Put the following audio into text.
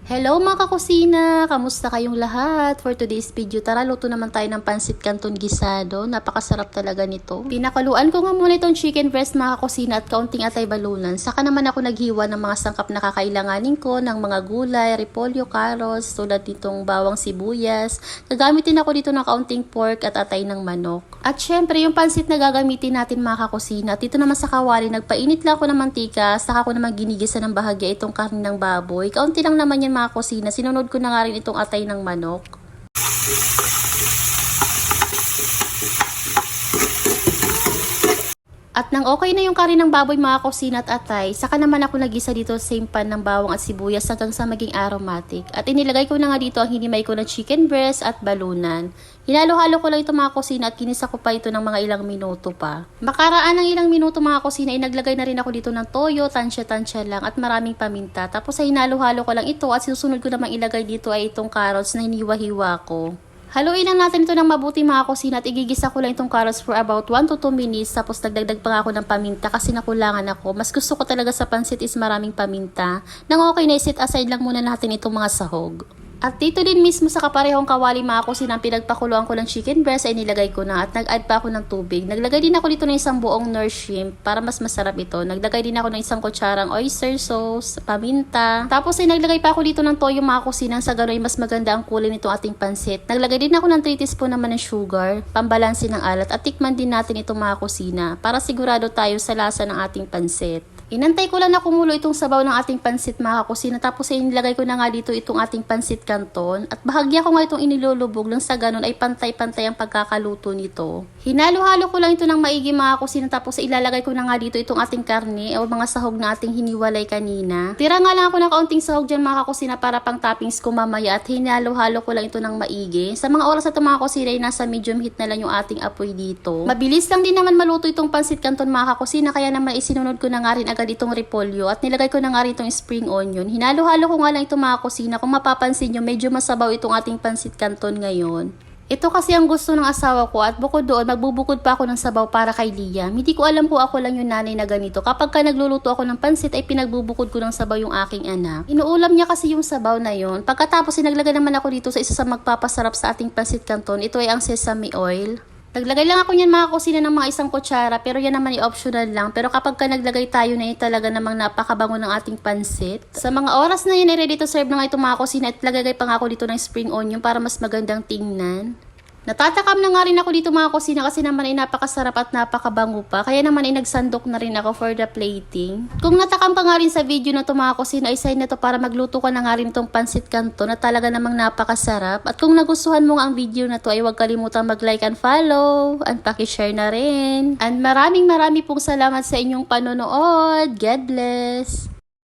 Hello mga kakusina! Kamusta kayong lahat? For today's video, tara luto naman tayo ng pansit canton gisado. Napakasarap talaga nito. Pinakaluan ko nga muna itong chicken breast mga kakusina at kaunting atay balunan. Saka naman ako naghiwa ng mga sangkap na kakailanganin ko ng mga gulay, repolyo, carrots, tulad nitong bawang sibuyas. Gagamitin ako dito ng kaunting pork at atay ng manok. At syempre yung pansit na gagamitin natin mga kakusina. At dito naman sa kawali, nagpainit lang ako ng mantika. Saka ko naman ginigisa ng bahagya itong karne ng baboy. Kaunti lang naman yan mga kusina. Sinunod ko na nga rin itong atay ng manok. At nang okay na yung kari ng baboy mga kusina at atay, saka naman ako nagisa dito sa same pan ng bawang at sibuyas hanggang sa maging aromatic. At inilagay ko na nga dito ang hinimay ko ng chicken breast at balunan. Hinalo-halo ko lang ito mga kusina at kinisa ko pa ito ng mga ilang minuto pa. Makaraan ng ilang minuto mga kusina, naglagay na rin ako dito ng toyo, tansya-tansya lang at maraming paminta. Tapos ay hinalo-halo ko lang ito at susunod ko namang ilagay dito ay itong carrots na hiniwa-hiwa ko. Haluin lang natin ito ng mabuti mga kusina at igigisa ko lang itong carrots for about 1 to 2 minutes. Tapos nagdagdag pa ako ng paminta kasi nakulangan ako. Mas gusto ko talaga sa pansit is maraming paminta. Nang okay na, isit aside lang muna natin itong mga sahog. At dito din mismo sa kaparehong kawali mga kusina, pinagpakuluan ko ng chicken breast ay nilagay ko na at nag-add pa ako ng tubig. Naglagay din ako dito ng isang buong nor shrimp para mas masarap ito. Naglagay din ako ng isang kutsarang oyster sauce, paminta. Tapos ay naglagay pa ako dito ng toyo mga kusina, sa gano'n ay mas maganda ang kulay nitong ating pansit. Naglagay din ako ng 3 teaspoon naman ng sugar, pambalansin ng alat at tikman din natin itong mga kusina para sigurado tayo sa lasa ng ating pansit. Inantay ko lang na kumulo itong sabaw ng ating pansit mga kusina, tapos ay nilagay ko na nga dito itong ating pansit canton at bahagya ko nga itong inilulubog lang sa ganun ay pantay-pantay ang pagkakaluto nito. Hinalo-halo ko lang ito ng maigi mga kusina, tapos ay ilalagay ko na nga dito itong ating karne o mga sahog na ating hiniwalay kanina. Tira nga lang ako ng kaunting sahog dyan mga kusina para pang toppings ko mamaya at hinalo-halo ko lang ito ng maigi. Sa mga oras na ito mga kusina ay nasa medium heat na lang yung ating apoy dito. Mabilis lang din naman maluto itong pansit canton mga kusina, kaya naman isinunod ko na nga rin agad itong repolyo at nilagay ko na nga rin itong spring onion. Hinalo-halo ko nga lang itong mga kusina. Kung mapapansin nyo, medyo masabaw itong ating pansit canton ngayon. Ito kasi ang gusto ng asawa ko at bukod doon, magbubukod pa ako ng sabaw para kay Liam. Hindi ko alam kung ako lang yung nanay na ganito. Kapag ka nagluluto ako ng pansit ay pinagbubukod ko ng sabaw yung aking anak. Inuulam niya kasi yung sabaw na yon. Pagkatapos naglagay naman ako dito sa isa sa magpapasarap sa ating pansit canton. Ito ay ang sesame oil. Naglagay lang ako niyan mga kusina ng mga isang kutsara, pero yan naman ay optional lang. Pero kapag ka naglagay tayo na talaga namang napakabango ng ating pansit. Sa mga oras na yun ay ready to serve na nga itong mga kusina at lagay pa nga ako dito ng spring onion para mas magandang tingnan. Natatakam na nga rin ako dito mga kusina kasi naman ay napakasarap at napakabango pa. Kaya naman ay nagsandok na rin ako for the plating. Kung natakam ka nga rin sa video na ito mga kusina, ay sign na to para magluto ka na nga rin itong pansit canton na talaga namang napakasarap. At kung nagustuhan mo nga ang video na to ay huwag kalimutang mag-like and follow and pakishare na rin. And maraming pong salamat sa inyong panonood. God bless!